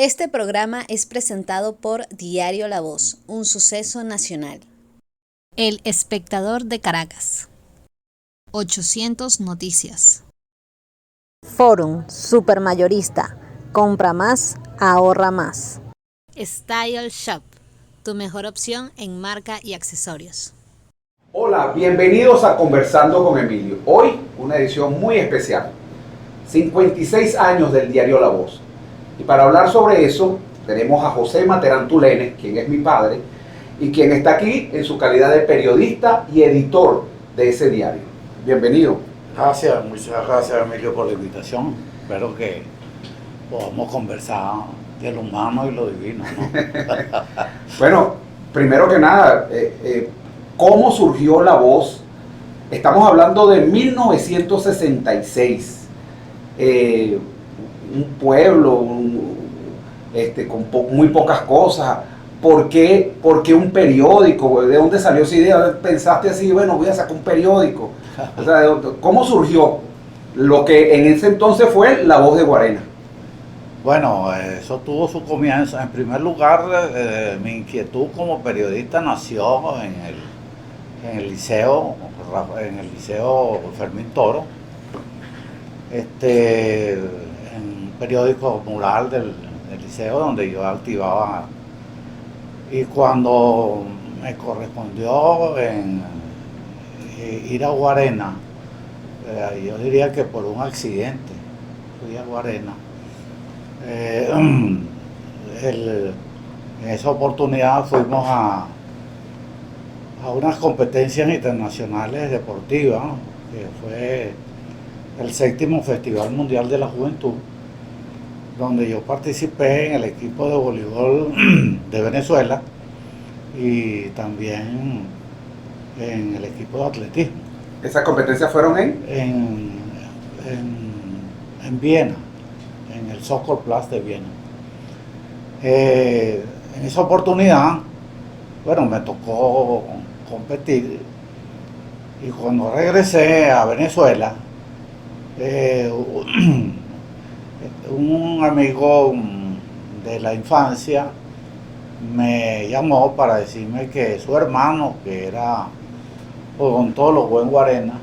Este programa es presentado por Diario La Voz, un suceso nacional. El Espectador de Caracas. 800 Noticias. Forum Supermayorista. Compra más, ahorra más. Style Shop, tu mejor opción en marca y accesorios. Hola, bienvenidos a Conversando con Emilio. Hoy una edición muy especial. 56 años del diario La Voz. Y para hablar sobre eso tenemos a José Materán Tulenes, quien es mi padre, y quien está aquí en su calidad de periodista y editor de ese diario. Bienvenido. Gracias, muchas gracias Emilio por la invitación. Espero que podamos conversar de lo humano y lo divino, ¿no? Bueno, primero que nada, ¿cómo surgió La Voz? Estamos hablando de 1966. Un pueblo con muy pocas cosas. ¿Por qué un periódico? ¿De dónde salió esa idea? ¿Pensaste así, bueno, voy a sacar un periódico? O sea, ¿cómo surgió lo que en ese entonces fue La Voz de Guarena? Bueno, eso tuvo su comienzo. En primer lugar, mi inquietud como periodista nació en el liceo Fermín Toro, en un periódico mural del liceo donde yo activaba. Y cuando me correspondió ir a Guarena, yo diría que por un accidente fui a Guarena. En esa oportunidad fuimos a unas competencias internacionales deportivas, ¿no? Que fue el 7º Festival Mundial de la Juventud, donde yo participé en el equipo de voleibol de Venezuela y también en el equipo de atletismo. ¿Esas competencias fueron en Viena, en el Soccer Plus de Viena. En esa oportunidad, bueno, me tocó competir, y cuando regresé a Venezuela, un amigo de la infancia me llamó para decirme que su hermano, que era odontólogo en Guarena,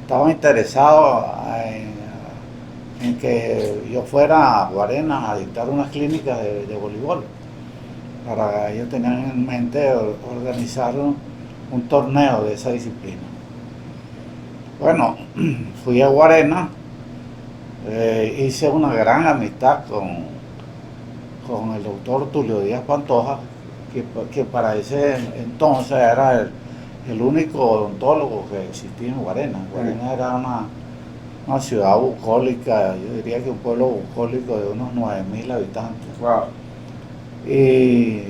estaba interesado en que yo fuera a Guarena a dictar unas clínicas de voleibol. Para ellos tenían en mente organizar un torneo de esa disciplina. Bueno, fui a Guarena, hice una gran amistad con el doctor Tulio Díaz Pantoja, que para ese entonces era el único odontólogo que existía en Guarena. Guarena era una ciudad bucólica, yo diría que un pueblo bucólico de unos 9.000 habitantes. Wow. Y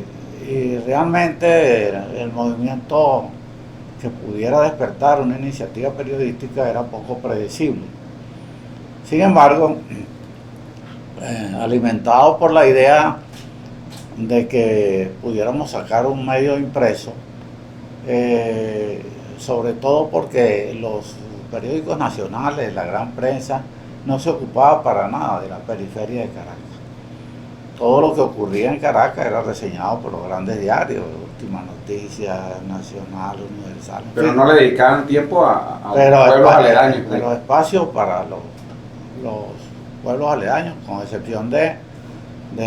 realmente el movimiento que pudiera despertar una iniciativa periodística era poco predecible. Sin embargo, alimentado por la idea de que pudiéramos sacar un medio impreso, sobre todo porque los periódicos nacionales, la gran prensa, no se ocupaba para nada de la periferia de Caracas. Todo lo que ocurría en Caracas era reseñado por los grandes diarios, Última Noticia, Nacional, Universal. Pero no le dedicaban tiempo a pueblos aledaños. Pero espacio para los pueblos aledaños, con excepción de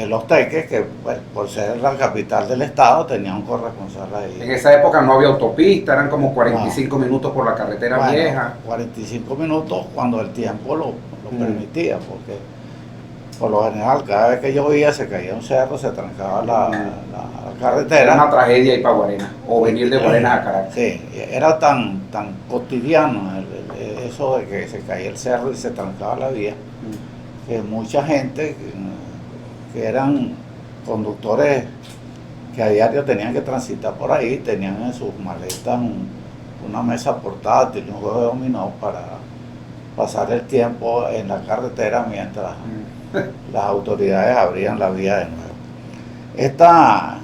Los Teques, que pues, por ser la capital del estado tenía un corresponsal ahí. En esa época no había autopista, eran como 45 minutos por la carretera vieja. 45 minutos cuando el tiempo lo permitía, porque por lo general cada vez que llovía se caía un cerro, se trancaba la carretera. Era una tragedia ir para Guarena, o venir de Guarena a Caracas. Sí, era tan cotidiano eso de que se caía el cerro y se trancaba la vía, que mucha gente que eran conductores que a diario tenían que transitar por ahí, tenían en sus maletas una mesa portátil, un juego de dominó para pasar el tiempo en la carretera mientras las autoridades abrían la vía de nuevo.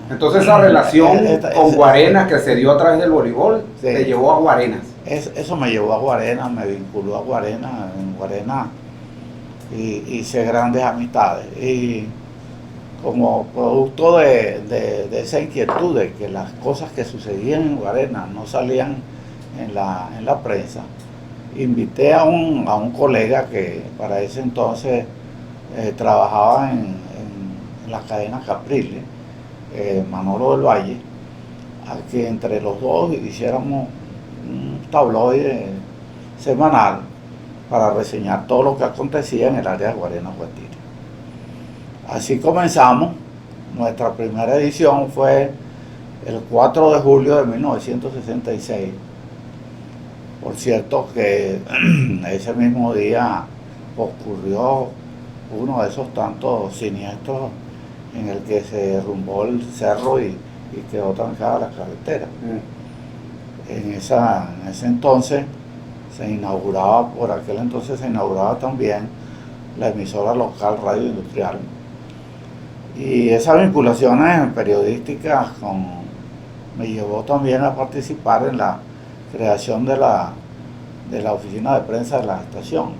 Entonces esa relación con Guarena que se dio a través del voleibol, sí, te llevó a Guarenas. Eso me llevó a Guarena, me vinculó a Guarena. En Guarena hice grandes amistades. Y como producto de esa inquietud de que las cosas que sucedían en Guarena no salían en la prensa, invité a un colega que para ese entonces trabajaba en la cadena Capriles, Manolo del Valle, a que entre los dos hiciéramos un tabloide semanal para reseñar todo lo que acontecía en el área de Guarena Guatire. Así comenzamos. Nuestra primera edición fue el 4 de julio de 1966. Por cierto que ese mismo día ocurrió uno de esos tantos siniestros en el que se derrumbó el cerro y quedó trancada la carretera. En ese entonces por aquel entonces se inauguraba también la emisora local Radio Industrial. Y esas vinculaciones periodísticas me llevó también a participar en la creación de la oficina de prensa de la estación.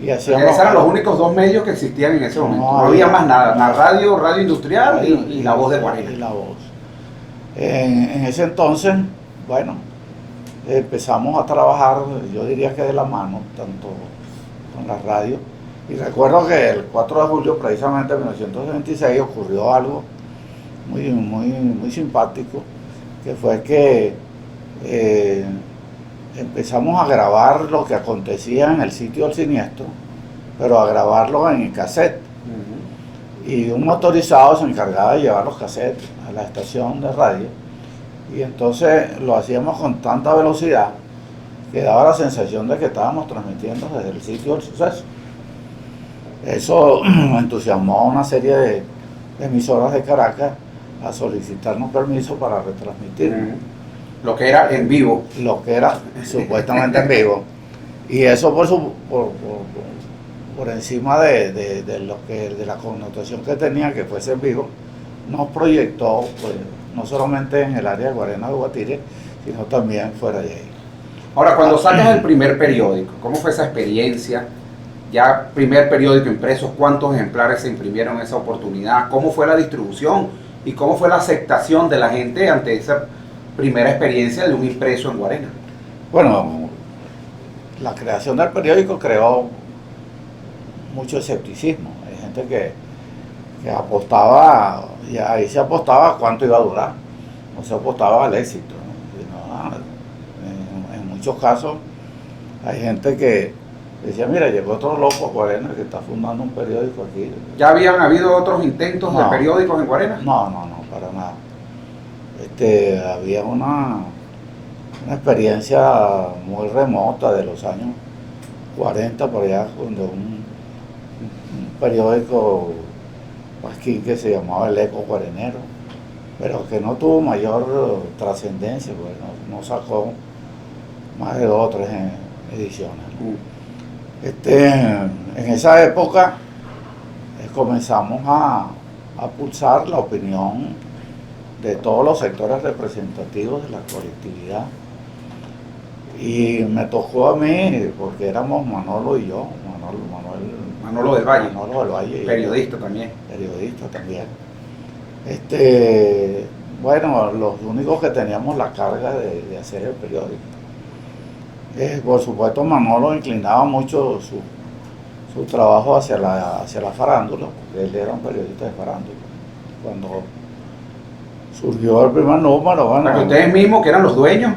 Y esos eran los únicos dos medios que existían en ese momento. No había más nada, la Radio Industrial y La Voz de Guarena. Y La Voz. En ese entonces, bueno, empezamos a trabajar, yo diría que de la mano, tanto con la radio. Y recuerdo que el 4 de julio, precisamente de 1926, ocurrió algo muy simpático, que fue que empezamos a grabar lo que acontecía en el sitio del siniestro, pero a grabarlo en cassette. Y un motorizado se encargaba de llevar los cassettes a la estación de radio. Y entonces lo hacíamos con tanta velocidad que daba la sensación de que estábamos transmitiendo desde el sitio del suceso. Eso entusiasmó a una serie de emisoras de Caracas a solicitarnos permiso para retransmitir. Lo que era en vivo. Lo que era supuestamente en vivo. Y eso por encima de la connotación que tenía que fuese en vivo, nos proyectó, pues, no solamente en el área de Guarena de Guatire, sino también fuera de ahí. Ahora, cuando sacas el primer periódico, ¿cómo fue esa experiencia? Ya primer periódico impreso, ¿cuántos ejemplares se imprimieron en esa oportunidad? ¿Cómo fue la distribución? ¿Y cómo fue la aceptación de la gente ante esa primera experiencia de un impreso en Guarena? Bueno, la creación del periódico creó mucho escepticismo. Hay gente que apostaba, y ahí se apostaba a cuánto iba a durar, no se apostaba al éxito, ¿no? En muchos casos hay gente que decía, mira, llegó otro loco a Guarena que está fundando un periódico aquí. ¿Ya habían habido otros intentos de periódicos en Guarena? No, para nada. Había una experiencia muy remota de los años 40 por allá, cuando un periódico pasquín que se llamaba El Eco Guarenero, pero que no tuvo mayor trascendencia, pues no sacó más de 2 o 3 ediciones. En esa época comenzamos a pulsar la opinión de todos los sectores representativos de la colectividad. Y me tocó a mí, porque éramos Manolo y yo, Manolo del Valle. Manolo del Valle. Periodista también. Periodista también. Bueno, los únicos que teníamos la carga de hacer el periódico. Por supuesto, Manolo inclinaba mucho su trabajo hacia la farándula, porque él era un periodista de farándula. Cuando surgió el primer número, bueno... Para que ustedes mismos, que eran los dueños,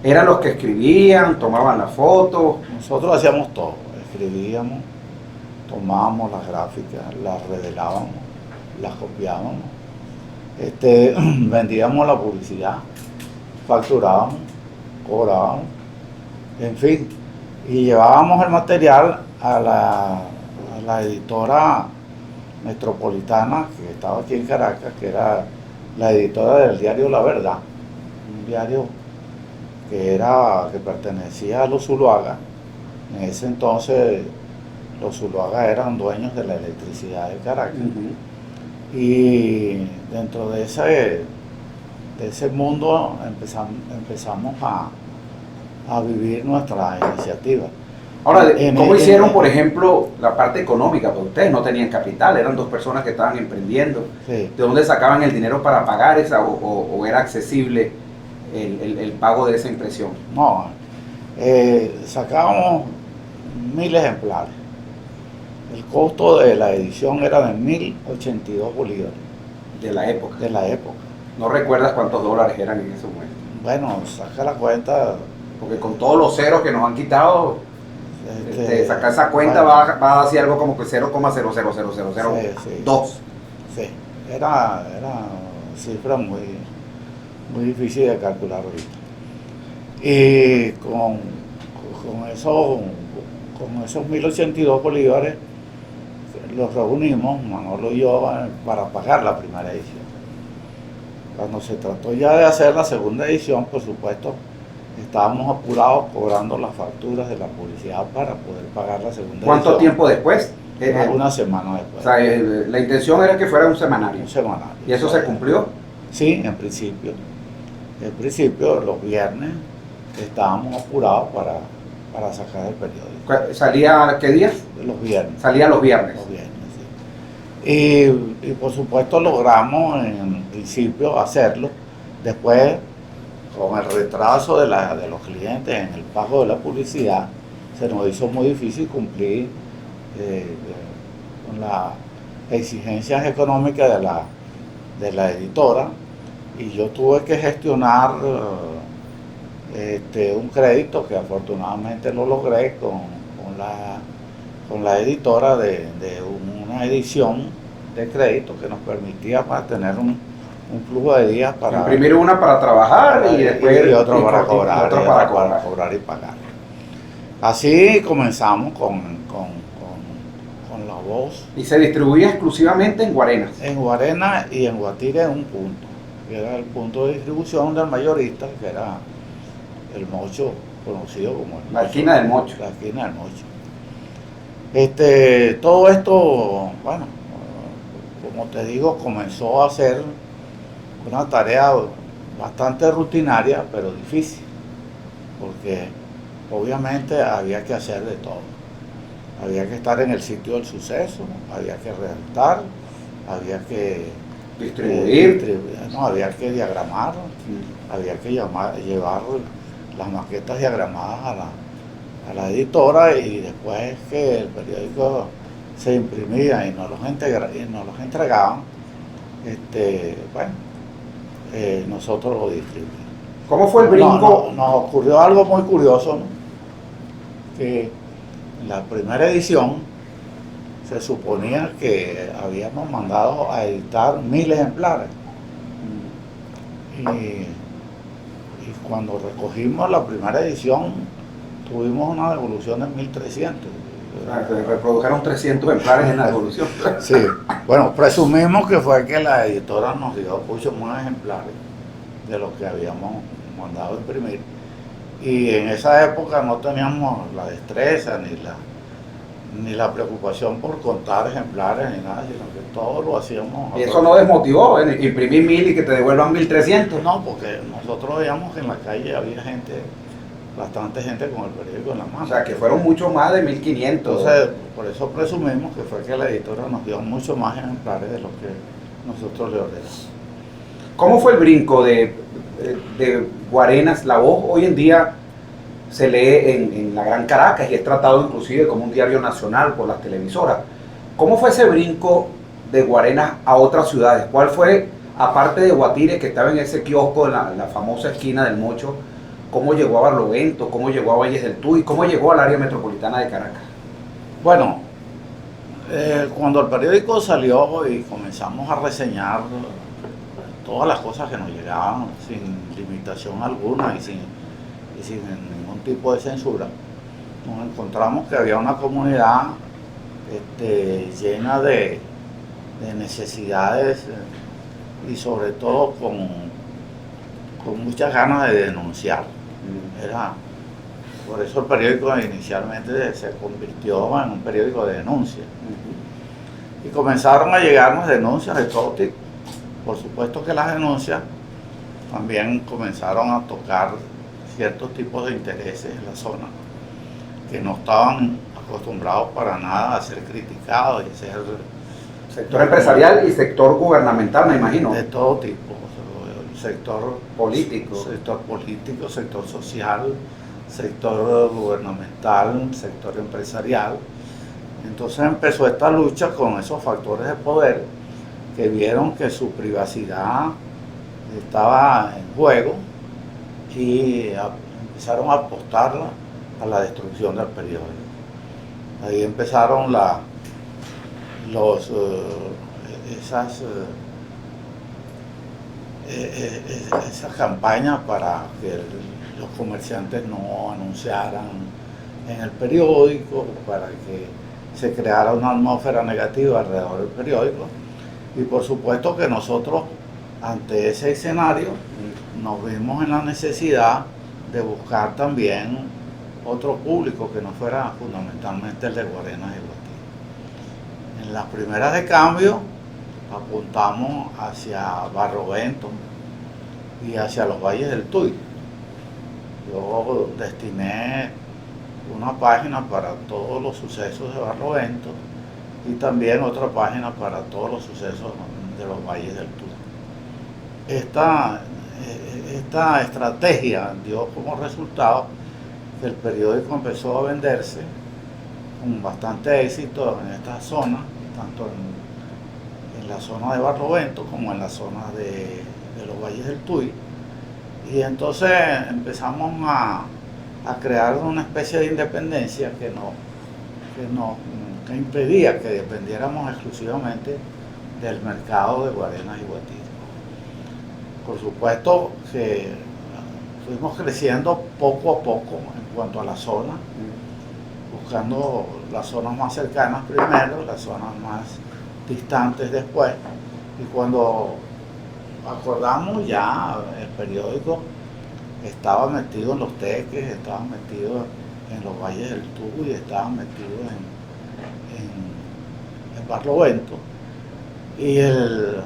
eran los que escribían, tomaban las fotos. Nosotros hacíamos todo, escribíamos, tomábamos las gráficas, las revelábamos, las copiábamos, vendíamos la publicidad, facturábamos, cobrábamos, en fin, y llevábamos el material a la editora metropolitana que estaba aquí en Caracas, que era la editora del diario La Verdad, un diario que pertenecía a los Zuluaga. En ese entonces los Zuluaga eran dueños de la electricidad de Caracas. Y dentro de ese mundo empezamos a vivir nuestra iniciativa. Ahora, ¿cómo hicieron, en- por ejemplo, la parte económica? Porque ustedes no tenían capital, eran dos personas que estaban emprendiendo. Sí. ¿De dónde sacaban el dinero para pagar esa o era accesible el pago de esa impresión? No, sacábamos 1000 ejemplares. El costo de la edición era de 1082 bolívares De la época. de la época. ¿No recuerdas cuántos dólares eran en ese momento? Bueno, saca la cuenta. Porque con todos los ceros que nos han quitado, sacar esa cuenta bueno, va a decir algo como que 0,00002. Sí, era cifra muy difícil de calcular ahorita. Y con esos 1082 bolívares los reunimos, Manolo y yo, para pagar la primera edición. Cuando se trató ya de hacer la segunda edición, por supuesto, estábamos apurados cobrando las facturas de la publicidad para poder pagar la segunda edición. ¿Cuánto tiempo después? Una semana O después. sea, la intención era que fuera un semanario. Un semanario. ¿Y eso se cumplió? Sí, en principio. En principio, los viernes estábamos apurados para sacar el periódico. ¿Salía qué días? Los viernes. Salía los viernes. Los viernes, sí. Y por supuesto logramos en principio hacerlo. Después, con el retraso de los clientes en el pago de la publicidad, se nos hizo muy difícil cumplir con las exigencias económicas de la editora, y yo tuve que gestionar un crédito que afortunadamente lo logré con la editora de una edición de crédito que nos permitía tener un flujo de días para Imprimir una para trabajar y después y otro para cobrar, otra para cobrar. cobrar y pagar. Así comenzamos con La Voz Y se distribuía exclusivamente en Guarenas. en Guarena y en Guatire, en un punto, que era el punto de distribución del mayorista, que era el Mocho, conocido como el La Mocho, esquina del Mocho. La esquina del Mocho. Todo esto, bueno, como te digo, comenzó a ser una tarea bastante rutinaria, pero difícil, porque obviamente había que hacer de todo. Había que estar en el sitio del suceso, había que redactar, había que Distribuir. había que diagramar, había que llevar las maquetas diagramadas a la editora, y después que el periódico se imprimía y nos los entregaban, nosotros lo distribuíamos. ¿Cómo fue el brinco? Nos ocurrió algo muy curioso, ¿no? Que en la primera edición se suponía que habíamos mandado a editar 1000 ejemplares. Y cuando recogimos la primera edición, tuvimos una devolución de 1300. Se reprodujeron 300 ejemplares en la devolución. Sí, bueno, presumimos que fue que la editora nos dio muchos más ejemplares de los que habíamos mandado a imprimir. Y en esa época no teníamos la destreza ni la preocupación por contar ejemplares ni nada, sino que todo lo hacíamos. Y eso no desmotivó, imprimir 1000 y que te devuelvan 1300. No, porque nosotros veíamos que en la calle había bastante gente con el periódico en la mano. O sea, que fueron mucho más de 1500. Entonces, por eso presumimos que fue que la editora nos dio mucho más ejemplares de lo que nosotros le ordenamos. ¿Cómo fue el brinco de Guarenas? La Voz hoy en día se lee en la Gran Caracas y es tratado inclusive como un diario nacional por las televisoras. ¿Cómo fue ese brinco de Guarenas a otras ciudades? ¿Cuál fue, aparte de Guatire, que estaba en ese kiosco en la famosa esquina del Mocho, cómo llegó a Barlovento, cómo llegó a Valles del Tuy, cómo llegó al área metropolitana de Caracas? Bueno, cuando el periódico salió y comenzamos a reseñar todas las cosas que nos llegaban sin limitación alguna y sin ningún tipo de censura, nos encontramos que había una comunidad llena de necesidades y sobre todo con muchas ganas de denunciar. Por eso el periódico inicialmente se convirtió en un periódico de denuncia. Y comenzaron a llegarnos denuncias de todo tipo. Por supuesto que las denuncias también comenzaron a tocar ciertos tipos de intereses en la zona, que no estaban acostumbrados para nada a ser criticados y ser... Sector empresarial y sector gubernamental, me imagino. De todo tipo, sector político, sector social, sector gubernamental, sector empresarial. Entonces empezó esta lucha con esos factores de poder que vieron que su privacidad estaba en juego y empezaron a apostarla a la destrucción del periódico. Ahí empezaron esas campañas para que los comerciantes no anunciaran en el periódico, para que se creara una atmósfera negativa alrededor del periódico. Y por supuesto que nosotros, ante ese escenario, nos vimos en la necesidad de buscar también otro público que no fuera fundamentalmente el de Guarenas y Guatire. En las primeras de cambio apuntamos hacia Barlovento y hacia los valles del Tuy. Yo destiné una página para todos los sucesos de Barlovento y también otra página para todos los sucesos de los valles del Tuy. Esta estrategia dio como resultado que el periódico empezó a venderse con bastante éxito en esta zona, tanto en la zona de Barlovento como en la zona de los valles del Tuy. Y entonces empezamos a crear una especie de independencia que impedía que dependiéramos exclusivamente del mercado de Guarenas y Guatire. Por supuesto que fuimos creciendo poco a poco en cuanto a la zona, buscando las zonas más cercanas primero, las zonas más distantes después, y cuando acordamos ya el periódico estaba metido en Los Teques, estaba metido en los valles del Tuy, estaba metido en Barlovento, y el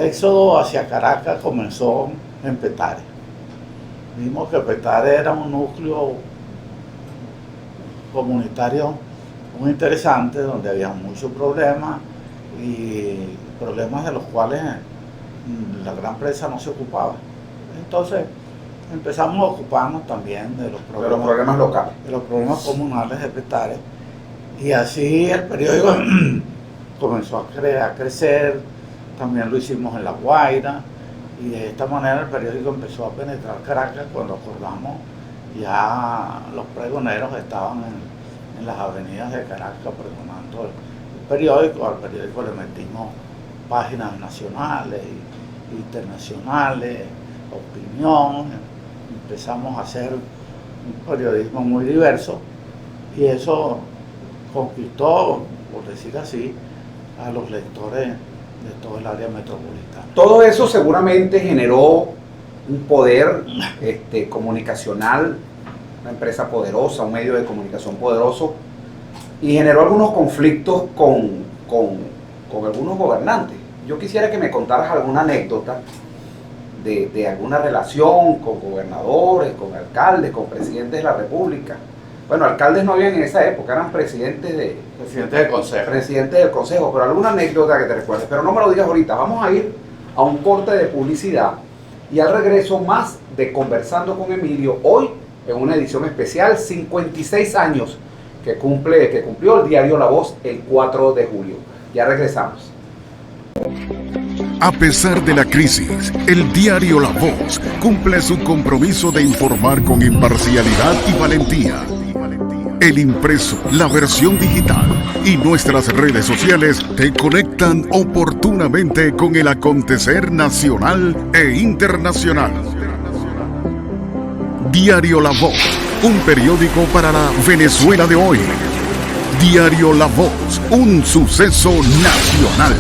éxodo hacia Caracas comenzó en Petare. Vimos que Petare era un núcleo comunitario muy interesante, donde había muchos problemas y problemas de los cuales la gran prensa no se ocupaba. Entonces empezamos a ocuparnos también de los problemas locales, de los problemas comunales de Petare, y así el periódico comenzó a crecer. También lo hicimos en La Guaira, y de esta manera el periódico empezó a penetrar Caracas. Cuando acordamos, ya los pregoneros estaban en las avenidas de Caracas pregonando el periódico. Al periódico le metimos páginas nacionales e internacionales, opinión. Empezamos a hacer un periodismo muy diverso, y eso conquistó, por decir así, a los lectores de todo el área metropolitana. Todo eso seguramente generó un poder comunicacional, una empresa poderosa, un medio de comunicación poderoso, y generó algunos conflictos con algunos gobernantes. Yo quisiera que me contaras alguna anécdota de alguna relación con gobernadores, con alcaldes, con presidentes de la República. Bueno, alcaldes no habían en esa época, eran presidentes del consejo, pero alguna anécdota que te recuerdes, pero no me lo digas ahorita. Vamos a ir a un corte de publicidad y al regreso más de Conversando con Emilio, hoy en una edición especial, 56 años que cumplió el diario La Voz el 4 de julio. Ya regresamos. A pesar de la crisis, el diario La Voz cumple su compromiso de informar con imparcialidad y valentía. El impreso, la versión digital y nuestras redes sociales te conectan oportunamente con el acontecer nacional e internacional. Diario La Voz, un periódico para la Venezuela de hoy. Diario La Voz, un suceso nacional.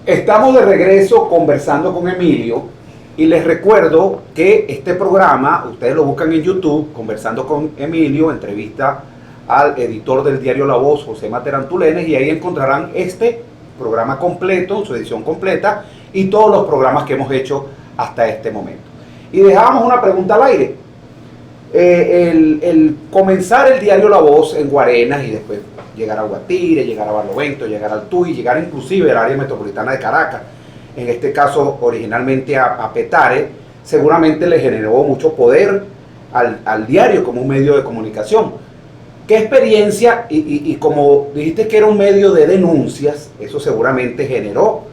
Estamos de regreso conversando con Emilio, y les recuerdo que este programa, ustedes lo buscan en YouTube, Conversando con Emilio, entrevista al editor del diario La Voz, José Materantulenes, y ahí encontrarán este programa completo, su edición completa, y todos los programas que hemos hecho hasta este momento. Y dejábamos una pregunta al aire. el comenzar el diario La Voz en Guarenas y después llegar a Guatire, llegar a Barlovento, llegar al Tuy, llegar inclusive al área metropolitana de Caracas, en este caso originalmente a Petare, seguramente le generó mucho poder al diario como un medio de comunicación. ¿Qué experiencia? Y como dijiste que era un medio de denuncias, eso seguramente generó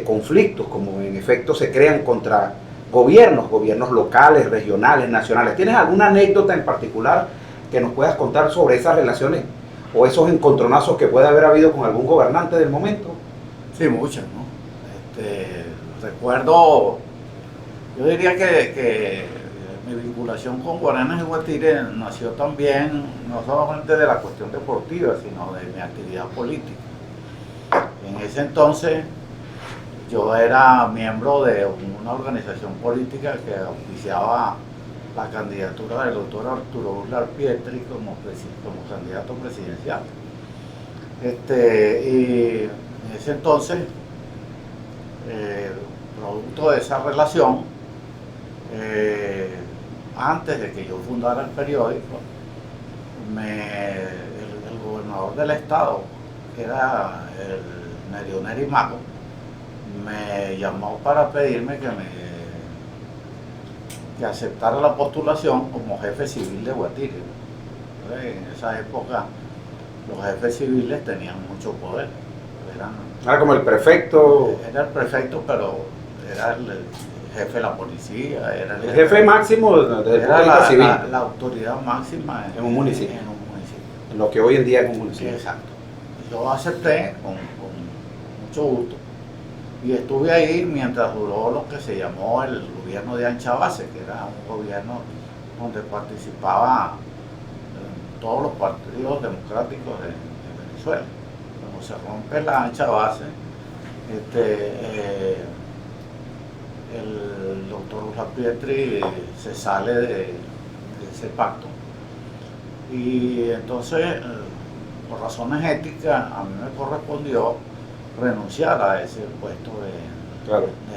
conflictos, como en efecto se crean contra gobiernos locales, regionales, nacionales. ¿Tienes alguna anécdota en particular que nos puedas contar sobre esas relaciones o esos encontronazos que puede haber habido con algún gobernante del momento? Sí, muchas, ¿no? Recuerdo, yo diría que mi vinculación con Guarenas y Guatire nació también, no solamente de la cuestión deportiva, sino de mi actividad política. En ese entonces, yo era miembro de una organización política que auspiciaba la candidatura del doctor Arturo Uslar Pietri como candidato presidencial. Y en ese entonces, producto de esa relación, antes de que yo fundara el periódico, el gobernador del estado, que era el Nerio Neri Mago, me llamó para pedirme que aceptara la postulación como jefe civil de Guatire. En esa época los jefes civiles tenían mucho poder. Era como el prefecto. Era el prefecto, pero era el jefe de la policía. Era el jefe máximo de la civil. La autoridad máxima en un municipio. En lo que hoy en día es un municipio. Exacto. Yo acepté con mucho gusto. Y estuve ahí mientras duró lo que se llamó el gobierno de ancha base, que era un gobierno donde participaban todos los partidos democráticos de Venezuela. Cuando se rompe la ancha base, el doctor Uslar Pietri se sale de ese pacto. Y entonces, por razones éticas, a mí me correspondió renunciar a ese puesto de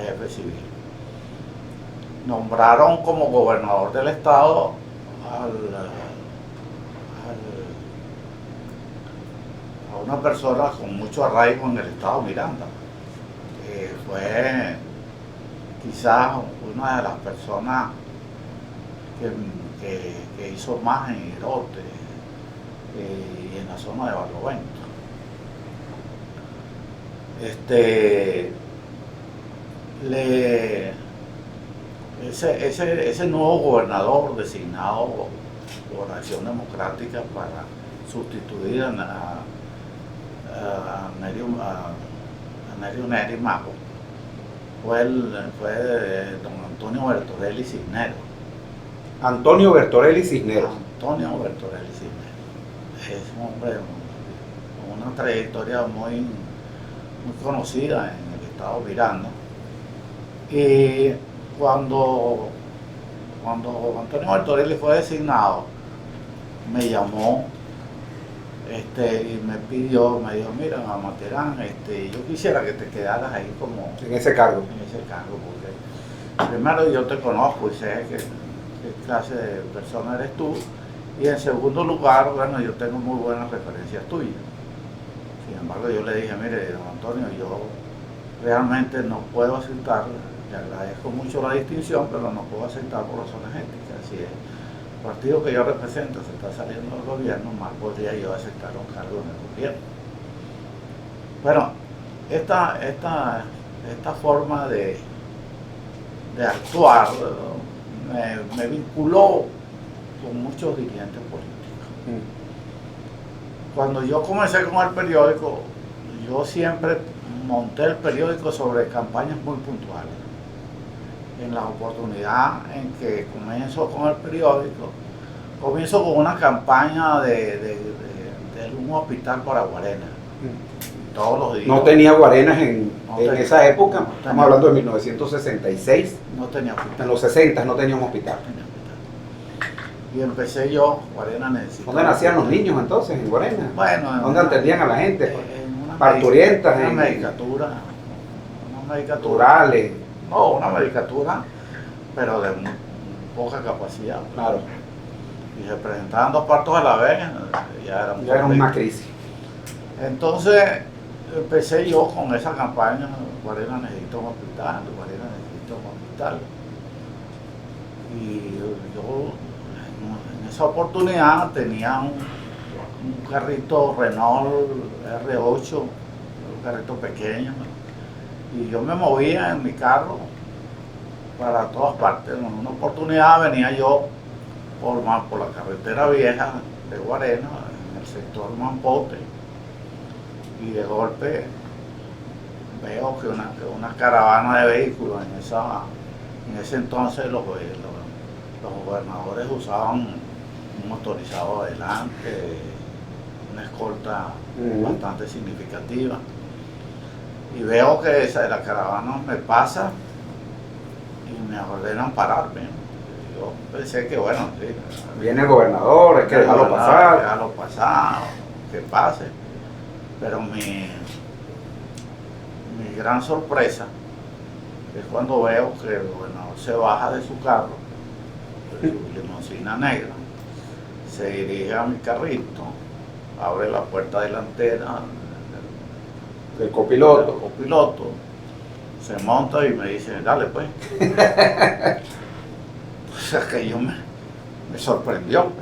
jefe civil. Nombraron como gobernador del estado a una persona con mucho arraigo en el estado Miranda, que fue quizás una de las personas que hizo más en Irote y en la zona de Barlovento. Ese nuevo gobernador designado por Acción Democrática para sustituir a Nerio Neri Mago fue don Antonio Bertorelli Cisneros. Antonio Bertorelli Cisneros. Antonio Bertorelli Cisneros. Es un hombre con una trayectoria muy conocida en el estado Miranda. Y cuando Antonio Bertorelli fue designado, me llamó y me dijo, mira, Materán, yo quisiera que te quedaras ahí como en ese cargo, porque primero yo te conozco y sé qué clase de persona eres tú, y en segundo lugar, bueno, yo tengo muy buenas referencias tuyas. Sin embargo, yo le dije, mire, don Antonio, yo realmente no puedo aceptar, le agradezco mucho la distinción, pero no puedo aceptar por razones éticas. Si el partido que yo represento se está saliendo del gobierno, más podría yo aceptar un cargo en el gobierno. Bueno, esta forma de actuar me vinculó con muchos dirigentes políticos. Cuando yo comencé con el periódico, yo siempre monté el periódico sobre campañas muy puntuales. En la oportunidad en que comienzo con el periódico, comienzo con una campaña de un hospital para Guarenas. Todos los días. No tenía Guarenas en esa época, estamos hablando de 1966. No tenía hospital. En los 60 no tenía un hospital. Y empecé yo, Guarenas necesitaba. ¿Dónde nacían los niños entonces, en Guarenas? Bueno, ¿dónde atendían a la gente? Parturientas, una medicatura. Rurales. No, una medicatura, pero de muy poca capacidad. Claro. y se presentaban dos partos a la vez, ya era una crisis. Entonces empecé yo con esa campaña, Guarena necesita un hospital, Guarena necesita un hospital. Y yo en esa oportunidad tenía un carrito Renault R8, un carrito pequeño, y yo me movía en mi carro para todas partes. En una oportunidad venía yo por la carretera vieja de Guarena, en el sector Mampote, y de golpe veo que una caravana de vehículos, en ese entonces los gobernadores usaban un motorizado adelante, una escolta bastante significativa, y veo que la caravana me pasa y me ordenan pararme. Yo pensé que bueno, sí, viene el gobernador, hay que dejarlo pasar, que pase. Pero mi gran sorpresa es cuando veo que el gobernador se baja de su carro, de su limusina negra, se dirige a mi carrito, abre la puerta delantera del copiloto. Se monta y me dice, dale pues. O sea que yo me sorprendió.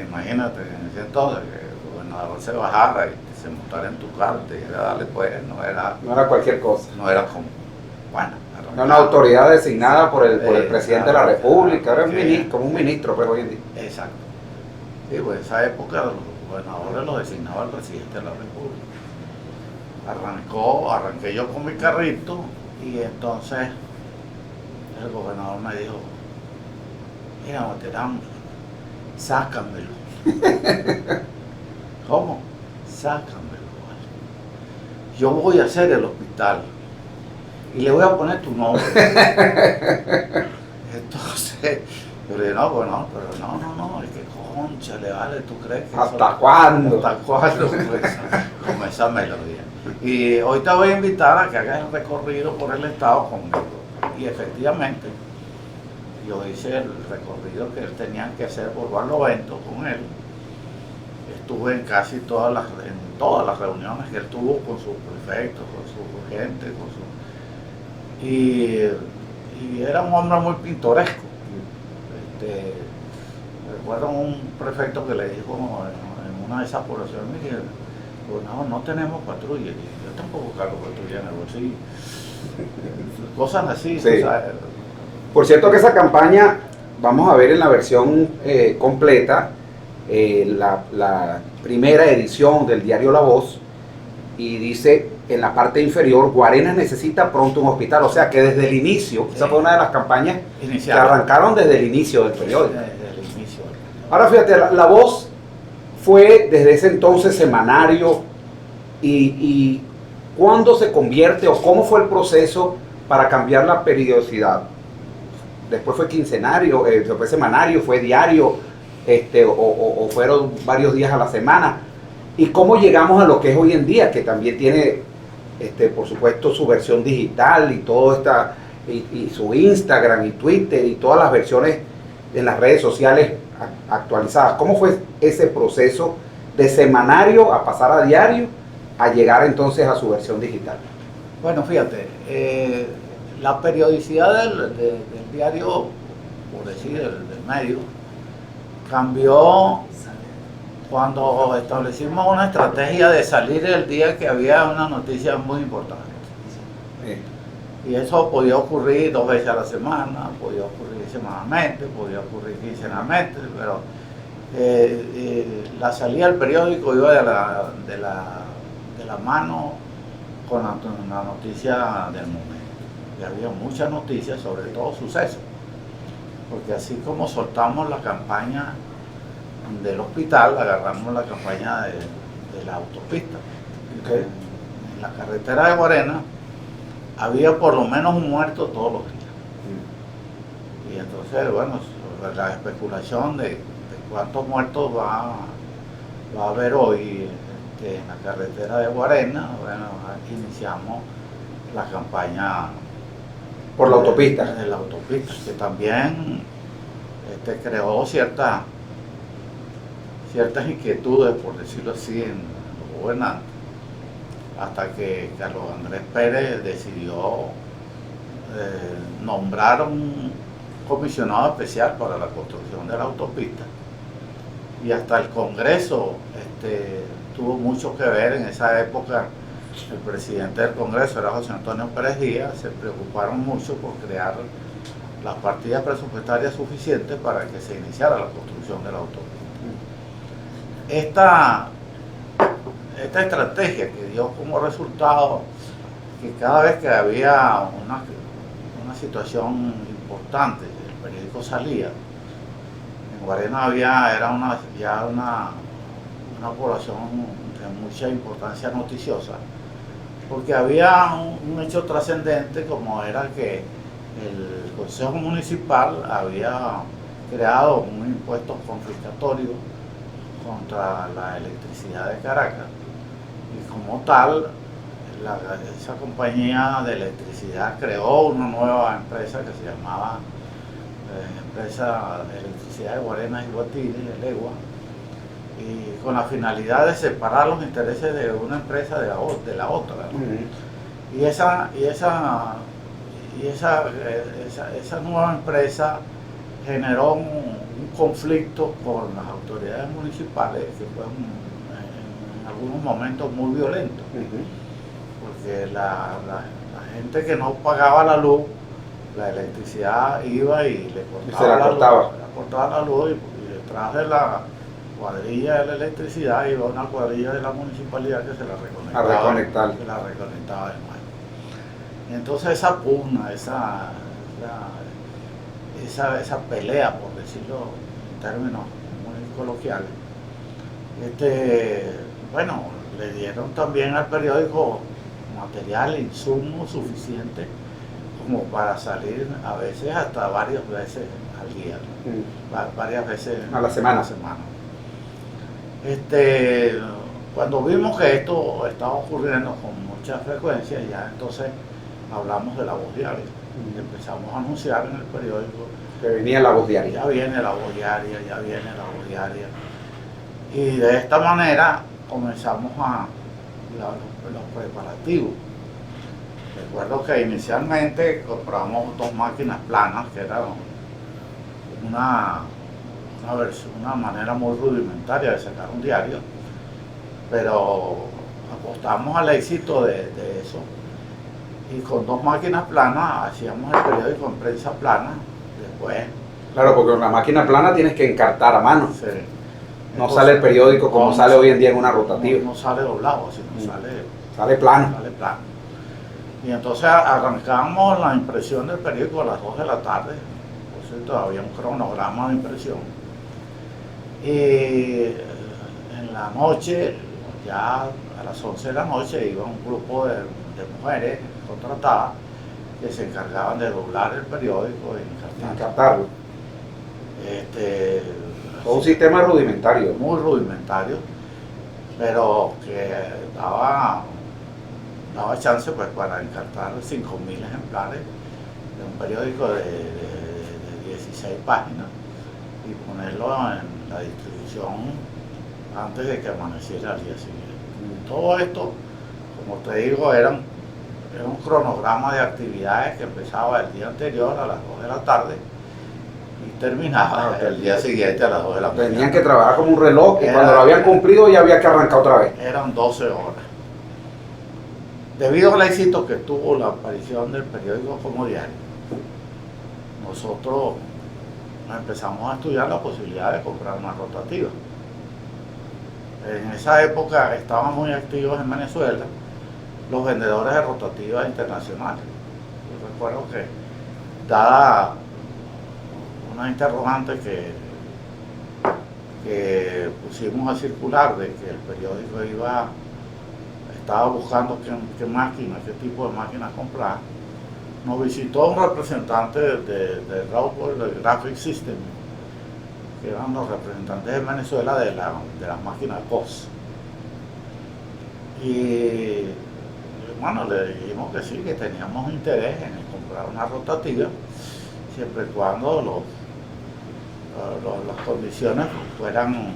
Imagínate, en ese entonces, que el gobernador se bajara y se montara en tu carro y dijera, dale pues, no era cualquier cosa. No era como, bueno. Era una autoridad designada por el presidente de la República, era como un ministro, pues hoy en día. Exacto. Sí, pues en esa época los gobernadores los designaba el presidente de la República. Arranqué yo con mi carrito y entonces el gobernador me dijo, mira, Materán, sácamelo. ¿Cómo? Sácamelo. Yo voy a hacer el hospital y le voy a poner tu nombre. Entonces, yo le dije, no, pues no, pero no, es que concha, le vale, ¿tú crees que ¿Hasta cuándo? ¿Hasta cuándo? Con esa melodía. Y hoy te voy a invitar a que hagas el recorrido por el estado conmigo. Y efectivamente, yo hice el recorrido que él tenía que hacer por Barlovento con él. Estuve en casi todas las reuniones que él tuvo con sus prefectos, con su gente, y era un hombre muy pintoresco. Recuerdo un prefecto que le dijo en una de esas poblaciones, mire, no tenemos patrulla, yo tampoco cargo patrulla en el bolsillo. Cosas así, sí. ¿Sabes? Por cierto que esa campaña, vamos a ver en la versión completa, la primera edición del diario La Voz, y dice en la parte inferior, Guarenas necesita pronto un hospital, o sea que desde el inicio, sí. Esa fue una de las campañas que arrancaron desde el inicio del periódico. Desde el inicio. Ahora fíjate, la Voz fue desde ese entonces semanario, y ¿cuándo se convierte o cómo fue el proceso para cambiar la periodicidad? Después fue quincenario, después fue semanario, fue diario, o fueron varios días a la semana. ¿Y cómo llegamos a lo que es hoy en día, que también tiene, por supuesto, su versión digital y todo y su Instagram y Twitter y todas las versiones en las redes sociales actualizadas? ¿Cómo fue ese proceso de semanario a pasar a diario a llegar entonces a su versión digital? Bueno, fíjate, la periodicidad del diario, por decir, del medio, cambió cuando establecimos una estrategia de salir el día que había una noticia muy importante. Y eso podía ocurrir 2 veces a la semana, podía ocurrir semanalmente, podía ocurrir quincenalmente, pero la salida del periódico iba de la mano con la noticia del momento. Y había muchas noticias, sobre todo sucesos, porque así como soltamos la campaña del hospital, agarramos la campaña de la autopista. Okay. En la carretera de Guarena había por lo menos un muerto todos los días. Y entonces, bueno, sobre la especulación de cuántos muertos va a haber hoy en la carretera de Guarena, bueno, iniciamos la campaña por la autopista. De la autopista, que también creó cierta ciertas inquietudes, por decirlo así, en los gobernantes, hasta que Carlos Andrés Pérez decidió nombrar un comisionado especial para la construcción de la autopista, y hasta el Congreso tuvo mucho que ver. En esa época el presidente del Congreso era José Antonio Pérez Díaz. Se preocuparon mucho por crear las partidas presupuestarias suficientes para que se iniciara la construcción de la autopista. Esta estrategia que dio como resultado que cada vez que había una situación importante, el periódico salía. En Guarena era una población de mucha importancia noticiosa, porque había un hecho trascendente, como era que el Consejo Municipal había creado un impuesto confiscatorio contra la electricidad de Caracas, y como tal esa compañía de electricidad creó una nueva empresa que se llamaba Empresa de Electricidad de Guarenas y Guatire, el EGUA, y con la finalidad de separar los intereses de una empresa de la otra, ¿no? Y esa nueva empresa generó un conflicto con las autoridades municipales que fue en algunos momentos muy violento, porque la gente que no pagaba la luz, la electricidad iba y le cortaba la luz, y detrás de la cuadrilla de la electricidad iba una cuadrilla de la municipalidad que se la reconectaba, que la reconectaba de nuevo. Y entonces esa pugna, esa pelea, por decirlo en términos muy coloquiales, bueno, le dieron también al periódico material, insumo suficiente como para salir a veces hasta varias veces al día, ¿no? Varias veces a la semana. Cuando vimos que esto estaba ocurriendo con mucha frecuencia, ya entonces hablamos de La Voz Diaria. Empezamos a anunciar en el periódico que venía La Voz Diaria. Ya viene La Voz Diaria, ya viene La Voz Diaria. Y de esta manera comenzamos los preparativos. Recuerdo que inicialmente compramos 2 máquinas planas, que eran una manera muy rudimentaria de sacar un diario, pero apostamos al éxito de eso, y con 2 máquinas planas hacíamos el periódico en prensa plana. Después, claro, porque con la máquina plana tienes que encartar a mano. Sí. No entonces, sale el periódico como sale hoy en día en una rotativa. No sale doblado, sino sale plano. Sale plano. Y entonces arrancamos la impresión del periódico a las 2 de la tarde. Por cierto, había un cronograma de impresión. Y en la noche, ya a las 11 de la noche, iba un grupo de mujeres contratadas que se encargaban de doblar el periódico y encartarlo. Todo un sistema rudimentario. Muy rudimentario, pero que daba chance pues para encartar 5.000 ejemplares de un periódico de 16 páginas y ponerlo en la distribución antes de que amaneciera al día siguiente. Todo esto, como te digo, era un cronograma de actividades que empezaba el día anterior a las 2 de la tarde y terminaba el día siguiente a las 2 de la mañana. Tenían que trabajar como un reloj, y cuando lo habían cumplido ya había que arrancar otra vez. Eran 12 horas. Debido al éxito que tuvo la aparición del periódico como diario, nosotros empezamos a estudiar la posibilidad de comprar una rotativa. En esa época estaban muy activos en Venezuela los vendedores de rotativas internacionales. Yo recuerdo que, dada una interrogante que pusimos a circular de que el periódico estaba buscando qué tipo de máquina comprar, nos visitó un representante de Rockwell Graphic System, que eran los representantes de Venezuela de las máquinas POS. Y bueno, le dijimos que sí, que teníamos interés en comprar una rotativa, siempre y cuando las condiciones fueran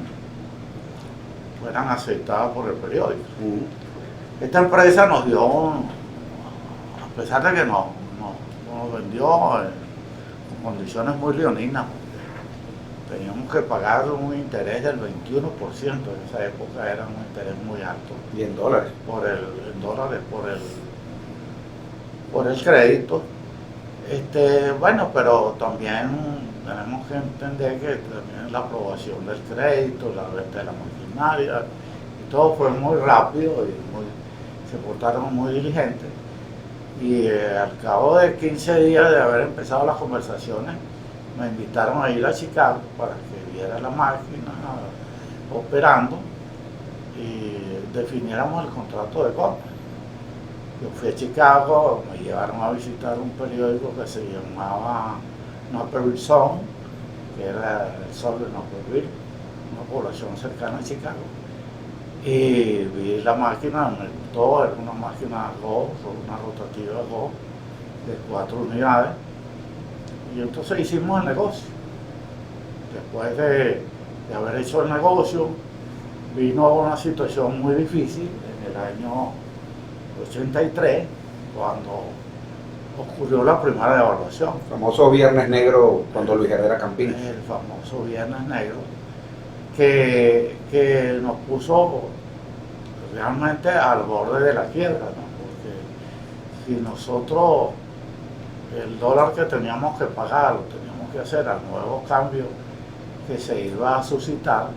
fueran aceptadas por el periódico. Esta empresa nos dio, a pesar de que nos vendió con condiciones muy leoninas, teníamos que pagar un interés del 21%, en esa época era un interés muy alto. ¿Y en dólares? Por el crédito. Bueno, pero también tenemos que entender que también la aprobación del crédito, la venta de la maquinaria, y todo fue muy rápido y se portaron muy diligentes. Y al cabo de 15 días de haber empezado las conversaciones, me invitaron a ir a Chicago para que viera la máquina operando y definiéramos el contrato de compra. Yo fui a Chicago, me llevaron a visitar un periódico que se llamaba Naperville Zone, que era el sol de Naperville, una población cercana a Chicago. Y vi la máquina, me gustó, era una máquina Go, una rotativa Go de 4 unidades. Y entonces hicimos el negocio. Después de haber hecho el negocio, vino una situación muy difícil en el año 83, cuando ocurrió la primera devaluación. El famoso Viernes Negro, cuando Luis Herrera Campín. El famoso Viernes Negro, que nos puso realmente al borde de la quiebra, ¿no? Porque si nosotros el dólar que teníamos que pagar, lo teníamos que hacer al nuevo cambio que se iba a suscitar,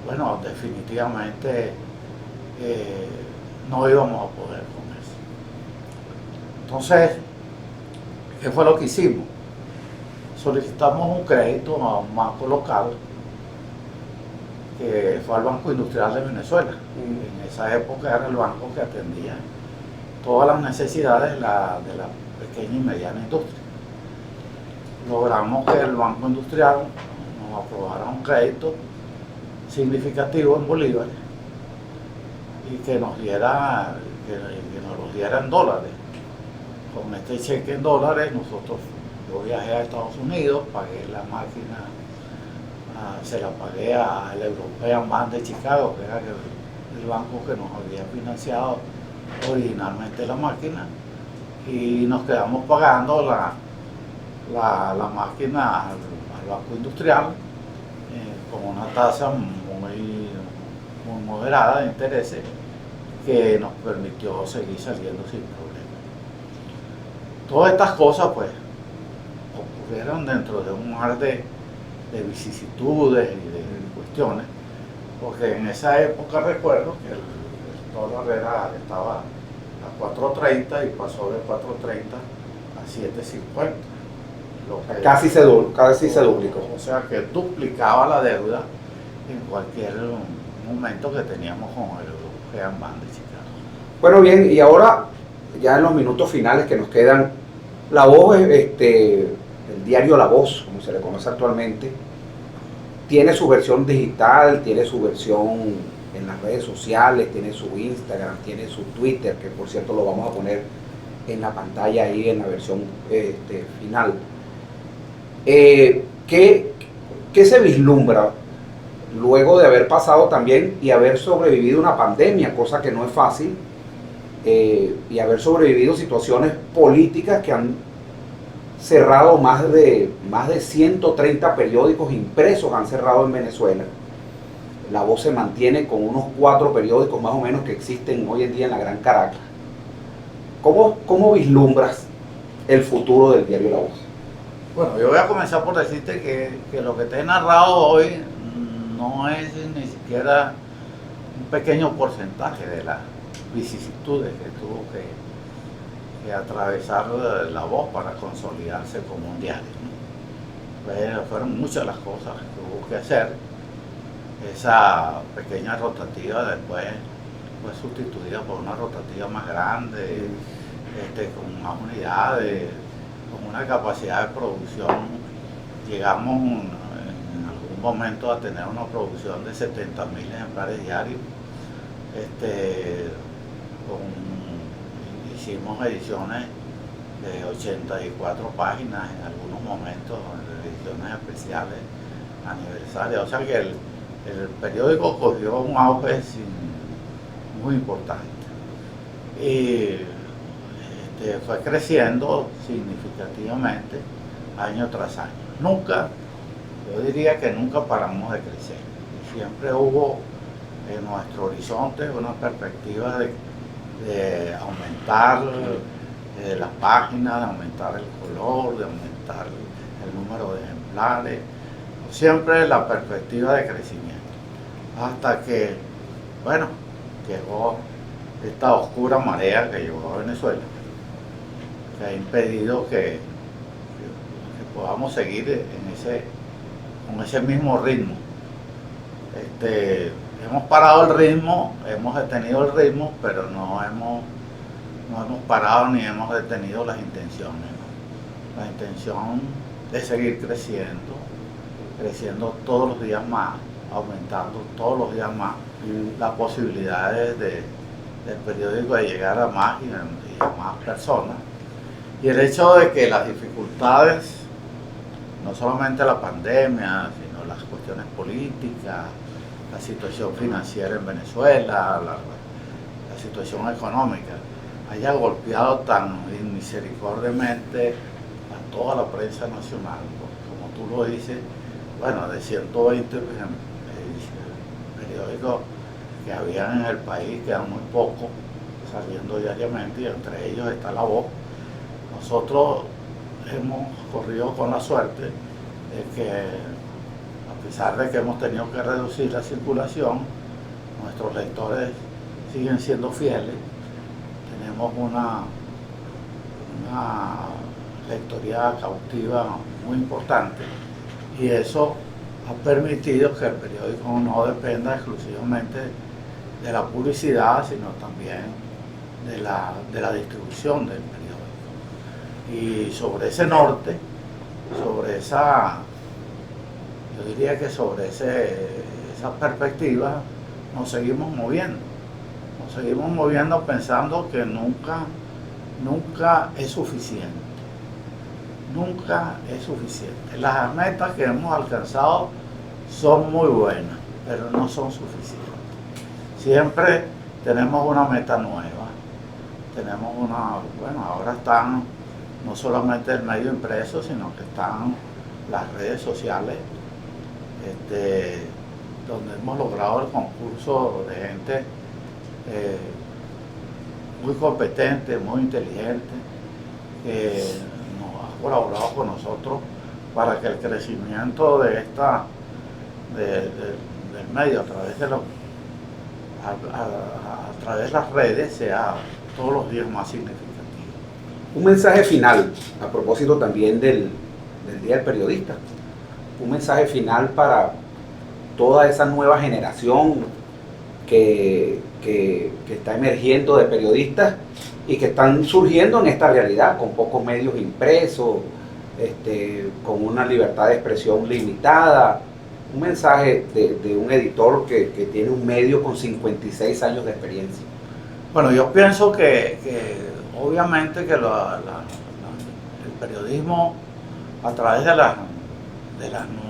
bueno, definitivamente no íbamos a poder con eso. Entonces, ¿qué fue lo que hicimos? Solicitamos un crédito a un banco local, que fue al Banco Industrial de Venezuela. En esa época era el banco que atendía todas las necesidades de la pequeña y mediana industria. Logramos que el Banco Industrial nos aprobara un crédito significativo en bolívares y que nos diera en dólares. Con este cheque en dólares yo viajé a Estados Unidos, pagué la máquina, se la pagué al European Bank de Chicago, que era el banco que nos había financiado originalmente la máquina, y nos quedamos pagando la máquina al Banco Industrial con una tasa muy moderada de intereses que nos permitió seguir saliendo sin problema. Todas estas cosas pues ocurrieron dentro de un mar de vicisitudes y de cuestiones, porque en esa época recuerdo que el dólar estaba a 4.30 y pasó de 4.30 a 7.50. Casi se duplicó. O sea que duplicaba la deuda en cualquier momento que teníamos con el European Bank de Chicago. Bueno, bien, y ahora, ya en los minutos finales que nos quedan, La Voz, el diario La Voz, como se le conoce actualmente, tiene su versión digital, tiene su versión en las redes sociales, tiene su Instagram, tiene su Twitter, que por cierto lo vamos a poner en la pantalla ahí en la versión final. ¿Qué se vislumbra luego de haber pasado también y haber sobrevivido una pandemia, cosa que no es fácil, y haber sobrevivido situaciones políticas que han cerrado más de 130 periódicos impresos, han cerrado en Venezuela? La Voz se mantiene con unos 4 periódicos más o menos que existen hoy en día en la Gran Caracas. ¿Cómo vislumbras el futuro del diario La Voz? Bueno, yo voy a comenzar por decirte que lo que te he narrado hoy no es ni siquiera un pequeño porcentaje de las vicisitudes que tuvo que atravesar La Voz para consolidarse como un diario, ¿no? Fueron muchas las cosas que hubo que hacer. Esa pequeña rotativa después fue sustituida por una rotativa más grande, con más unidades, con una capacidad de producción. Llegamos en algún momento a tener una producción de 70.000 ejemplares diarios. Hicimos ediciones de 84 páginas en algunos momentos, ediciones especiales, aniversarias. O sea que el periódico cogió un auge muy importante y fue creciendo significativamente año tras año. Yo diría que nunca paramos de crecer. Siempre hubo en nuestro horizonte una perspectiva de aumentar las páginas, de aumentar el color, de aumentar el número de ejemplares, siempre la perspectiva de crecimiento. Hasta que, bueno, llegó esta oscura marea que llegó a Venezuela, que ha impedido que podamos seguir con ese mismo ritmo. Hemos parado el ritmo, hemos detenido el ritmo, pero no hemos parado ni hemos detenido las intenciones, ¿no? La intención de seguir creciendo todos los días más, aumentando todos los días más las posibilidades del periódico de llegar a más y a más personas. Y el hecho de que las dificultades, no solamente la pandemia, sino las cuestiones políticas, la situación financiera en Venezuela, la situación económica, haya golpeado tan misericordiamente a toda la prensa nacional, como tú lo dices, bueno, de 120 periódicos que habían en el país, quedan muy pocos saliendo diariamente, y entre ellos está La Voz. Nosotros hemos corrido con la suerte de que, a pesar de que hemos tenido que reducir la circulación, nuestros lectores siguen siendo fieles. Tenemos una lectoría cautiva muy importante, y eso ha permitido que el periódico no dependa exclusivamente de la publicidad, sino también de la distribución del periódico. Y sobre ese norte, yo diría que sobre esa perspectiva nos seguimos moviendo pensando que nunca es suficiente. Nunca es suficiente. Las metas que hemos alcanzado son muy buenas, pero no son suficientes. Siempre tenemos una meta nueva. Ahora están no solamente el medio impreso, sino que están las redes sociales, donde hemos logrado el concurso de gente muy competente, muy inteligente, que nos ha colaborado con nosotros para que el crecimiento del medio a través de las redes sea todos los días más significativo. Un mensaje final, a propósito también del Día del Periodista, un mensaje final para toda esa nueva generación que está emergiendo de periodistas y que están surgiendo en esta realidad con pocos medios impresos, con una libertad de expresión limitada. Un mensaje de un editor que tiene un medio con 56 años de experiencia. Bueno, yo pienso que obviamente que el periodismo, a través de las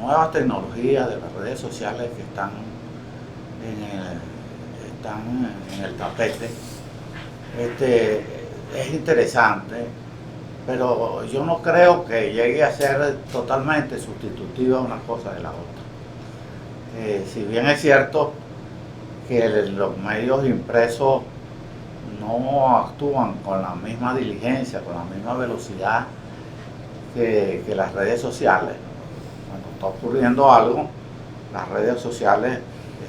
nuevas tecnologías, de las redes sociales que están en el tapete, es interesante, pero yo no creo que llegue a ser totalmente sustitutiva una cosa de la otra. Si bien es cierto que los medios impresos no actúan con la misma diligencia, con la misma velocidad que las redes sociales. Cuando está ocurriendo algo, las redes sociales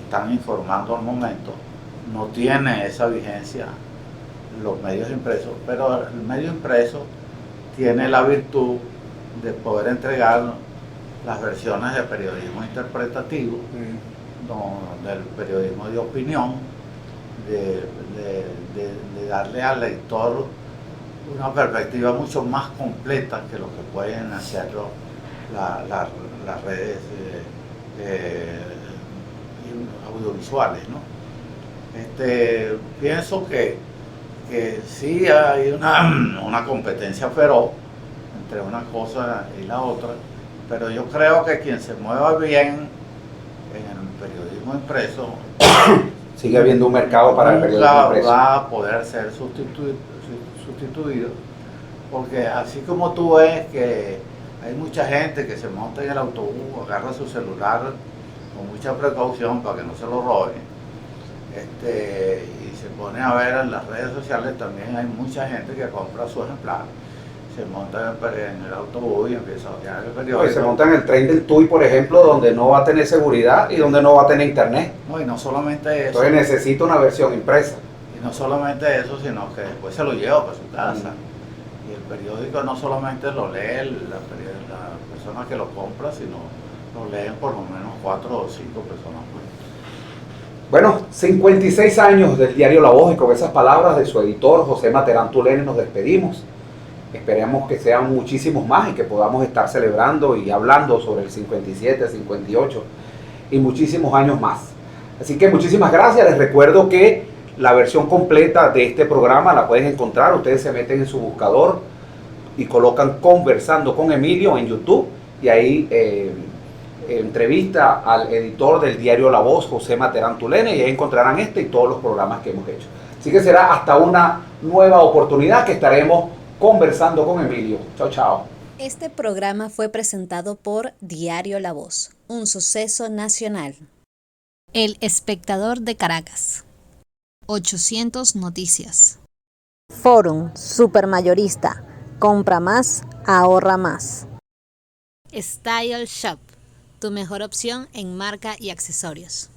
están informando al momento. No tiene esa vigencia los medios impresos, pero el medio impreso tiene la virtud de poder entregar las versiones de periodismo interpretativo, del periodismo de opinión, de darle al lector una perspectiva mucho más completa que lo que pueden hacerlo las redes audiovisuales, ¿no? Pienso que sí hay una competencia feroz entre una cosa y la otra, pero yo creo que quien se mueva bien en el periodismo impreso Sigue habiendo un mercado para el periódico nunca impreso. va a poder ser sustituido, porque así como tú ves que hay mucha gente que se monta en el autobús, agarra su celular con mucha precaución para que no se lo roben, y se pone a ver en las redes sociales, también hay mucha gente que compra su ejemplar, se monta en el autobús y empieza a odiar el periódico. Y se monta en el tren del TUI, por ejemplo, donde no va a tener seguridad y donde no va a tener internet. No, y no solamente eso. Entonces necesita una versión impresa. Y no solamente eso, sino que después se lo lleva para su casa. Y el periódico no solamente lo lee la persona que lo compra, sino lo leen por lo menos 4 o 5 personas más. Bueno, 56 años del diario La Voz, y con esas palabras de su editor José Materán Tulene nos despedimos. Esperemos que sean muchísimos más y que podamos estar celebrando y hablando sobre el 57, 58 y muchísimos años más. Así que muchísimas gracias. Les recuerdo que la versión completa de este programa la pueden encontrar. Ustedes se meten en su buscador y colocan Conversando con Emilio en YouTube y ahí entrevista al editor del diario La Voz, José Materán Tulene, y ahí encontrarán este y todos los programas que hemos hecho. Así que será hasta una nueva oportunidad que estaremos conversando con Emilio. Chao, chao. Este programa fue presentado por Diario La Voz, un suceso nacional. El Espectador de Caracas. 800 Noticias. Forum Supermayorista. Compra más, ahorra más. Style Shop, tu mejor opción en marca y accesorios.